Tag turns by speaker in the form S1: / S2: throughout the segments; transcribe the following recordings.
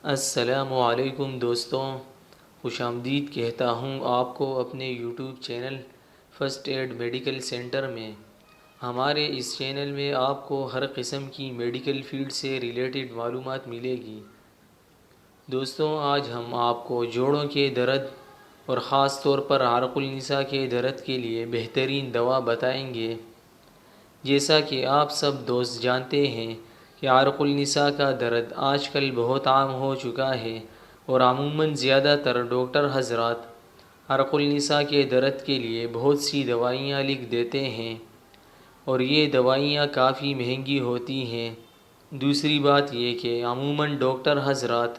S1: السلام علیکم دوستوں، خوش آمدید کہتا ہوں آپ کو اپنے YouTube channel first aid medical centre میں۔ ہمارے اس چینل میں آپ کو ہر قسم کی میڈیکل فیلڈ سے ریلیٹڈ معلومات ملے گی۔ دوستوں، آج ہم آپ کو جوڑوں کے درد اور خاص طور پر عرق النساء کے درد کے لیے بہترین دوا بتائیں گے۔ جیسا کہ آپ سب دوست جانتے ہیں کہ عرق النساء کا درد آج کل بہت عام ہو چکا ہے اور عموماً زیادہ تر ڈاکٹر حضرات عرق النساء کے درد کے لیے بہت سی دوائیاں لکھ دیتے ہیں اور یہ دوائیاں کافی مہنگی ہوتی ہیں۔ دوسری بات یہ کہ عموماً ڈاکٹر حضرات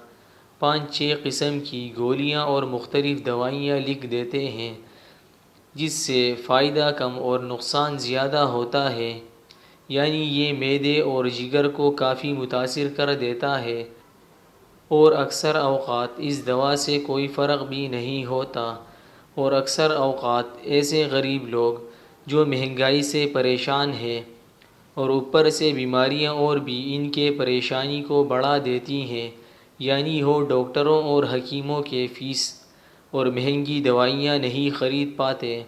S1: 5-6 قسم کی گولیاں اور مختلف دوائیاں لکھ دیتے ہیں، جس سے فائدہ کم اور نقصان زیادہ ہوتا ہے، یعنی یہ معدے اور جگر کو کافی متاثر کر دیتا ہے اور اکثر اوقات اس دوا سے کوئی فرق بھی نہیں ہوتا، اور اکثر اوقات ایسے غریب لوگ جو مہنگائی سے پریشان ہیں اور اوپر سے بیماریاں اور بھی ان کے پریشانی کو بڑھا دیتی ہیں، یعنی وہ ڈاکٹروں اور حکیموں کے فیس اور مہنگی دوائیاں نہیں خرید پاتے،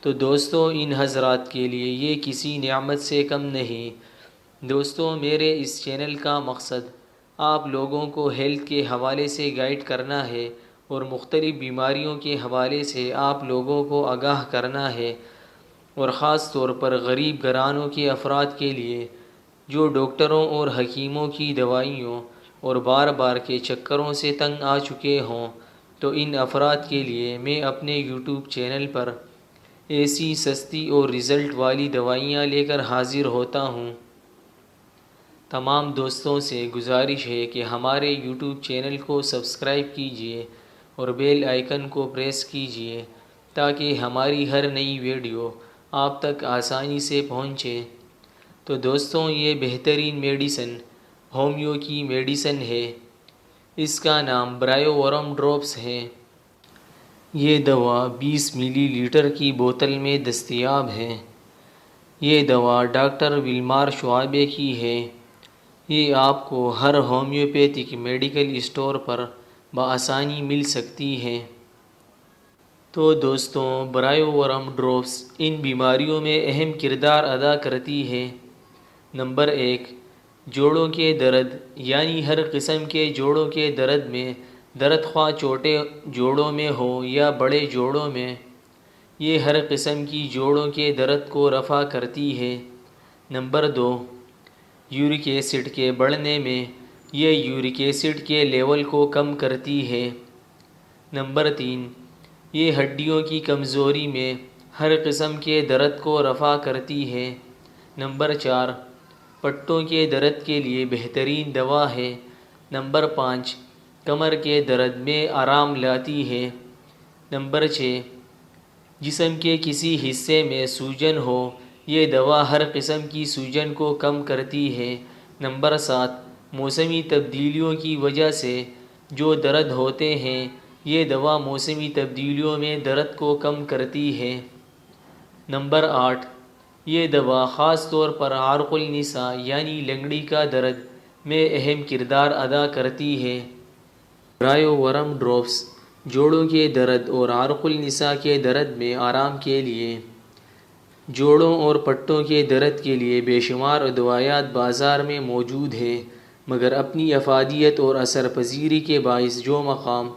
S1: تو دوستوں ان حضرات کے لیے یہ کسی نعمت سے کم نہیں۔ دوستوں، میرے اس چینل کا مقصد آپ لوگوں کو ہیلتھ کے حوالے سے گائیڈ کرنا ہے اور مختلف بیماریوں کے حوالے سے آپ لوگوں کو آگاہ کرنا ہے، اور خاص طور پر غریب گھرانوں کے افراد کے لیے جو ڈاکٹروں اور حکیموں کی دوائیوں اور بار بار کے چکروں سے تنگ آ چکے ہوں، تو ان افراد کے لیے میں اپنے یوٹیوب چینل پر ایسی سستی اور رزلٹ والی دوائیاں لے کر حاضر ہوتا ہوں۔ تمام دوستوں سے گزارش ہے کہ ہمارے یوٹیوب چینل کو سبسکرائب کیجیے اور بیل آئیکن کو پریس کیجیے تاکہ ہماری ہر نئی ویڈیو آپ تک آسانی سے پہنچے۔ تو دوستوں، یہ بہترین میڈیسن ہومیو کی میڈیسن ہے۔ اس کا نام برائیو ورم ڈراپس ہے۔ یہ دوا 20 ملی لیٹر کی بوتل میں دستیاب ہے۔ یہ دوا ڈاکٹر ویلمار شعبے کی ہے۔ یہ آپ کو ہر ہومیوپیتھک میڈیکل اسٹور پر بآسانی مل سکتی ہے۔ تو دوستوں، برائیو ورم ڈراپس ان بیماریوں میں اہم کردار ادا کرتی ہے۔ نمبر 1، جوڑوں کے درد، یعنی ہر قسم کے جوڑوں کے درد میں درد خواہ چھوٹے جوڑوں میں ہو یا بڑے جوڑوں میں، یہ ہر قسم کی جوڑوں کے درد کو رفع کرتی ہے۔ نمبر 2، یورک ایسڈ کے بڑھنے میں یہ یورک ایسڈ کے لیول کو کم کرتی ہے۔ نمبر 3، یہ ہڈیوں کی کمزوری میں ہر قسم کے درد کو رفع کرتی ہے۔ نمبر 4، پٹوں کے درد کے لیے بہترین دوا ہے۔ نمبر 5، کمر کے درد میں آرام لاتی ہے۔ نمبر 6، جسم کے کسی حصے میں سوجن ہو، یہ دوا ہر قسم کی سوجن کو کم کرتی ہے۔ نمبر 7، موسمی تبدیلیوں کی وجہ سے جو درد ہوتے ہیں، یہ دوا موسمی تبدیلیوں میں درد کو کم کرتی ہے۔ نمبر 8، یہ دوا خاص طور پر عرق النساء یعنی لنگڑی کا درد میں اہم کردار ادا کرتی ہے۔ برائیو ورم ڈراپس جوڑوں کے درد اور عرق النساء کے درد میں آرام کے لیے۔ جوڑوں اور پٹوں کے درد کے لیے بے شمار ادویات بازار میں موجود ہیں، مگر اپنی افادیت اور اثر پذیری کے باعث جو مقام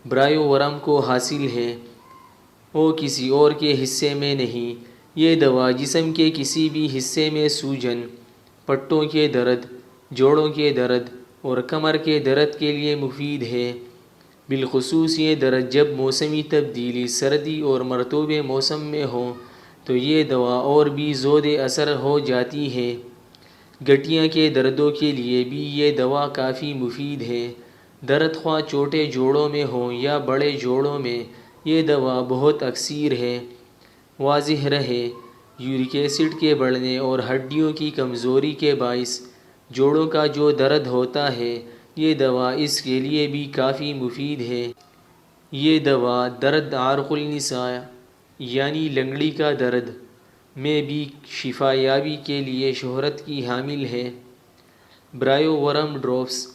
S1: برائیو ورم کو حاصل ہے، وہ کسی اور کے حصے میں نہیں۔ یہ دوا جسم کے کسی بھی حصے میں سوجن، پٹوں کے درد، جوڑوں کے درد اور کمر کے درد کے لیے مفید ہے۔ بالخصوص یہ درد جب موسمی تبدیلی، سردی اور مرطوبے موسم میں ہو تو یہ دوا اور بھی زود اثر ہو جاتی ہے۔ گٹھیا کے دردوں کے لیے بھی یہ دوا کافی مفید ہے۔ درد خواہ چھوٹے جوڑوں میں ہو یا بڑے جوڑوں میں، یہ دوا بہت اثر ہے۔ واضح رہے، یورک ایسڈ کے بڑھنے اور ہڈیوں کی کمزوری کے باعث جوڑوں کا جو درد ہوتا ہے، یہ دوا اس کے لیے بھی کافی مفید ہے۔ یہ دوا درد عرق النساء یعنی لنگڑی کا درد میں بھی شفا یابی کے لیے شہرت کی حامل ہے۔ برائیو ورم ڈراپس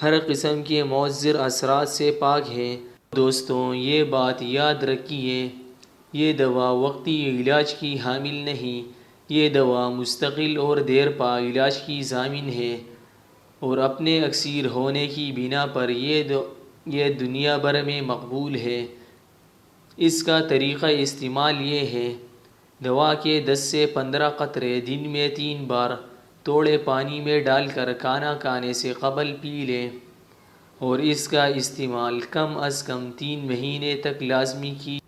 S1: ہر قسم کے مؤثر اثرات سے پاک ہے۔ دوستوں، یہ بات یاد رکھیے، یہ دوا وقتی علاج کی حامل نہیں، یہ دوا مستقل اور دیر پا علاج کی ضامن ہے، اور اپنے اکثر ہونے کی بنا پر یہ دنیا بھر میں مقبول ہے۔ اس کا طریقہ استعمال یہ ہے: دوا کے 10 سے 15 قطرے دن میں 3 بار تھوڑے پانی میں ڈال کر کھانا کھانے سے قبل پی لیں، اور اس کا استعمال کم از کم 3 مہینے تک لازمی کیجیے۔